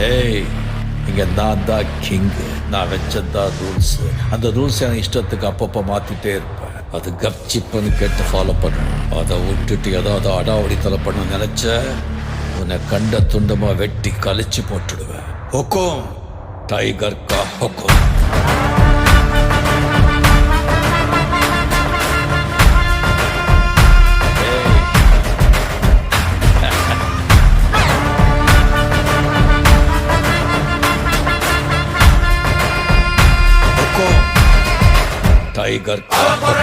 ஏய், இங்க நான் தான் கிங்கு. நான் வச்சதான் ரூல்ஸ். அந்த ரூல்ஸ் என் இஷ்டத்துக்கு அப்பப்போ மாத்திட்டே இருப்பேன். அது கப்சிப்புன்னு கேட்டு ஃபாலோ பண்ணணும். அதை விட்டுட்டு ஏதாவது அடாவடித்தலை பண்ண நினைச்ச உன்னை கண்ட துண்டமா வெட்டி கழிச்சு போட்டுடுவேன். ஹுக்கும், டைகர் கா ஹுக்கும். டைகர் கலவர